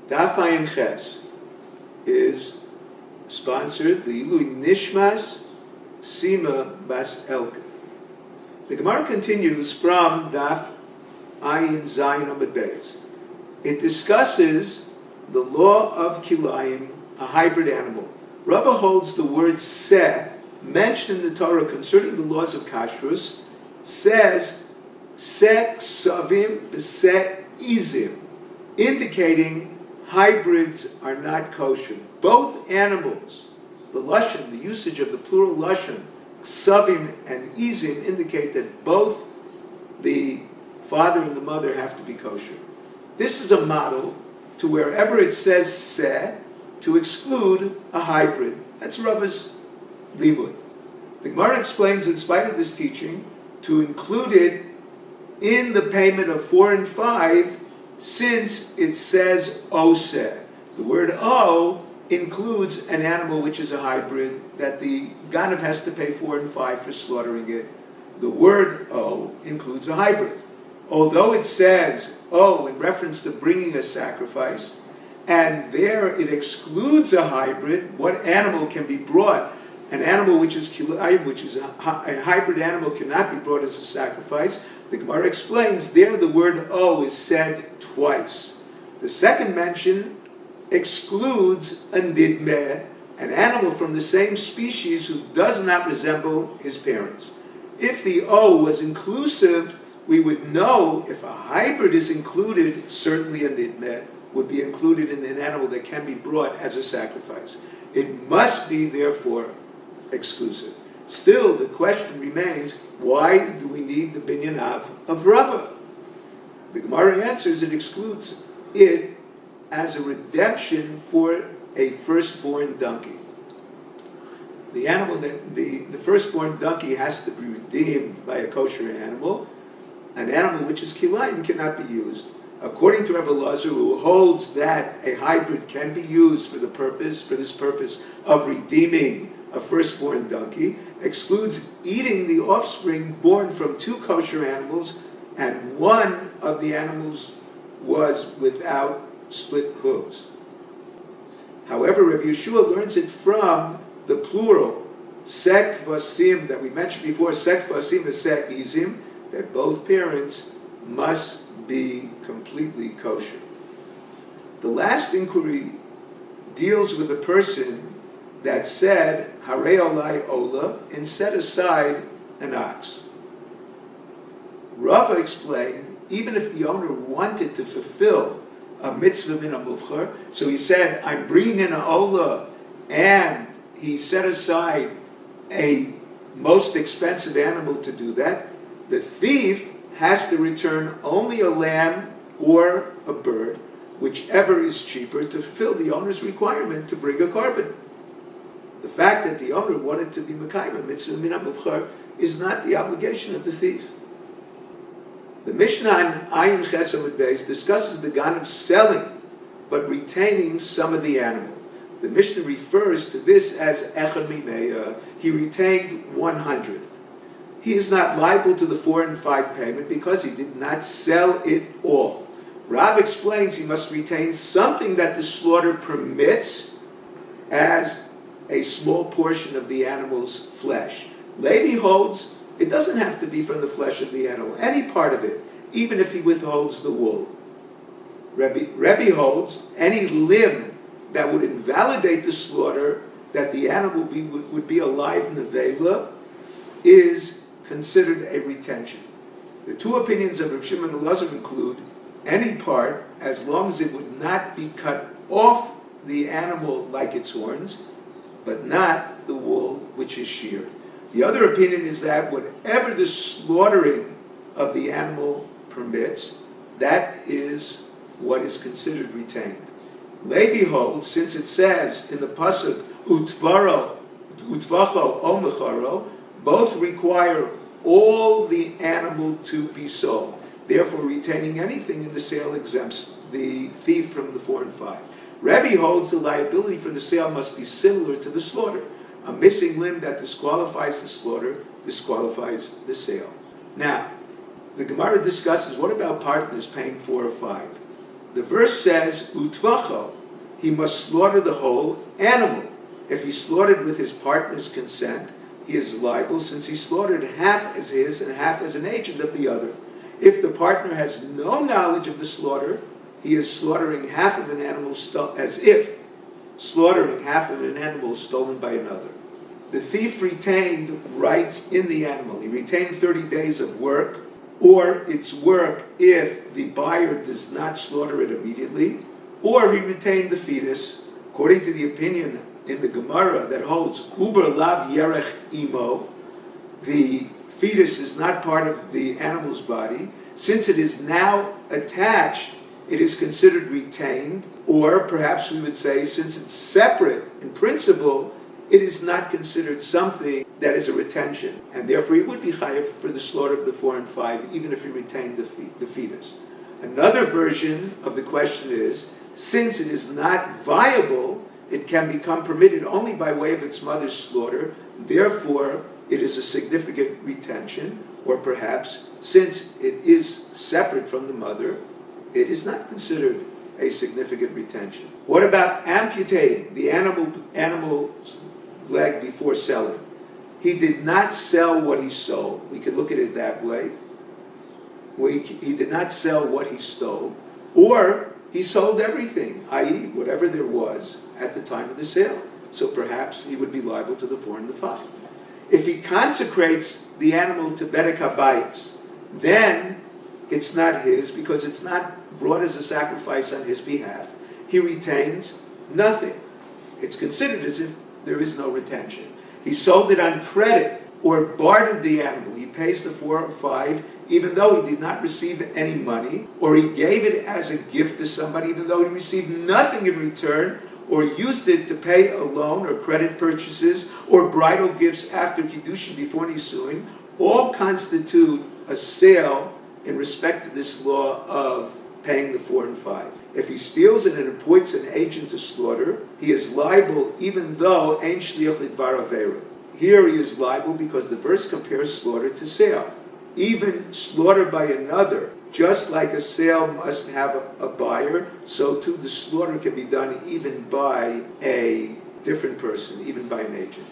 Daf Ayin Ches is sponsored the Ilui Nishmas Sima Bas Elke. The Gemara continues from Daf Ayin Zayin Amud Beis. It discusses the law of Kilayim, a hybrid animal. Rava holds the word seh, mentioned in the Torah concerning the laws of kashrus, says seh ksavim b'seh izim, indicating hybrids are not kosher. Both animals, the lashon, the usage of the plural lashon, ksavim and izim, indicate that both the father and the mother have to be kosher. This is a model to wherever it says seh, to exclude a hybrid. That's Rava's limud. The Gemara explains, in spite of this teaching, to include it in the payment of 4 and 5, since it says oseh. The word o includes an animal which is a hybrid, that the ganav has to pay 4 and 5 for slaughtering it. The word o includes a hybrid. Although it says o in reference to bringing a sacrifice, and there it excludes a hybrid, what animal can be brought? An animal which is kilayim, which is a hybrid animal, cannot be brought as a sacrifice. The Gemara explains there the word o is said twice. The second mention excludes a nidmeh, an animal from the same species who does not resemble his parents. If the o was inclusive, we would know if a hybrid is included, certainly a nidmeh would be included in an animal that can be brought as a sacrifice. It must be, therefore, exclusive. Still, the question remains, why do we need the binyan of Rava? The Gemara answers it excludes it as a redemption for a firstborn donkey. The animal that the firstborn donkey has to be redeemed by a kosher animal. An animal which is kilayim cannot be used. According to Rabbi Elazar, who holds that a hybrid can be used for this purpose of redeeming a firstborn donkey, excludes eating the offspring born from 2 kosher animals, and one of the animals was without split hooves. However, Rabbi Yeshua learns it from the plural, sek vasim, that we mentioned before, sek vasim v'sek izim, that both parents must be completely kosher. The last inquiry deals with a person that said, Harei olai ola, and set aside an ox. Rava explained, even if the owner wanted to fulfill a mitzvah min hamuvchar, so he said, I'm bringing in an ola, and he set aside a most expensive animal to do that, the thief has to return only a lamb or a bird, whichever is cheaper, to fulfill the owner's requirement to bring a korban. The fact that the owner wanted to be mekayim mitzvah min hamuvchar is not the obligation of the thief. The Mishnah on Ayin Ches Amud Beis discusses the ganav selling, but retaining some of the animal. The Mishnah refers to this as echad mimeya. He retained 1/100th. He is not liable to the 4 and 5 payment because he did not sell it all. Rav explains he must retain something that the slaughter permits as a small portion of the animal's flesh. Levi holds it doesn't have to be from the flesh of the animal, any part of it, even if he withholds the wool. Rebbe holds any limb that would invalidate the slaughter, that the animal would be alive in the vela, is considered a retention. The 2 opinions of Rav Shimon and Elazar include any part, as long as it would not be cut off the animal like its horns, but not the wool which is sheared. The other opinion is that whatever the slaughtering of the animal permits, that is what is considered retained. Levi holds, since it says in the pasuk, Utvacho o mecharo, both require all the animal to be sold. Therefore, retaining anything in the sale exempts the thief from the 4 and 5. Rebbe holds the liability for the sale must be similar to the slaughter. A missing limb that disqualifies the slaughter disqualifies the sale. Now, the Gemara discusses, what about partners paying 4 or 5? The verse says, Utvacho, he must slaughter the whole animal. If he slaughtered with his partner's consent, he is liable since he slaughtered half as his and half as an agent of the other. If the partner has no knowledge of the slaughter, he is slaughtering half of an animal as if slaughtering half of an animal stolen by another. The thief retained rights in the animal. He retained 30 days of work, or its work if the buyer does not slaughter it immediately, or he retained the fetus, according to the opinion in the Gemara that holds Uber Lav Yerech Imo, the fetus is not part of the animal's body. Since it is now attached, it is considered retained, or perhaps we would say, since it's separate in principle, it is not considered something that is a retention, and therefore he would be chayav for the slaughter of the 4 and 5, even if he retained the fetus. Another version of the question is, since it is not viable, it can become permitted only by way of its mother's slaughter, therefore it is a significant retention, or perhaps, since it is separate from the mother, it is not considered a significant retention. What about amputating the animal's leg before selling? He did not sell what he sold. We could look at it that way. He did not sell what he stole, or he sold everything, i.e. whatever there was at the time of the sale. So perhaps he would be liable to the 4 and the 5. If he consecrates the animal to Bedek HaBayis, then it's not his because it's not brought as a sacrifice on his behalf. He retains nothing. It's considered as if there is no retention. He sold it on credit or bartered the animal. He pays the 4 or 5 even though he did not receive any money, or he gave it as a gift to somebody even though he received nothing in return, or used it to pay a loan or credit purchases or bridal gifts after Kiddushin before Nisuin, all constitute a sale in respect to this law of paying the 4 and 5. If he steals it and appoints an agent to slaughter, he is liable even though ein shliach lidvar avera. Here he is liable because the verse compares slaughter to sale. Even slaughter by another, just like a sale must have a buyer, so too the slaughter can be done even by a different person, even by an agent.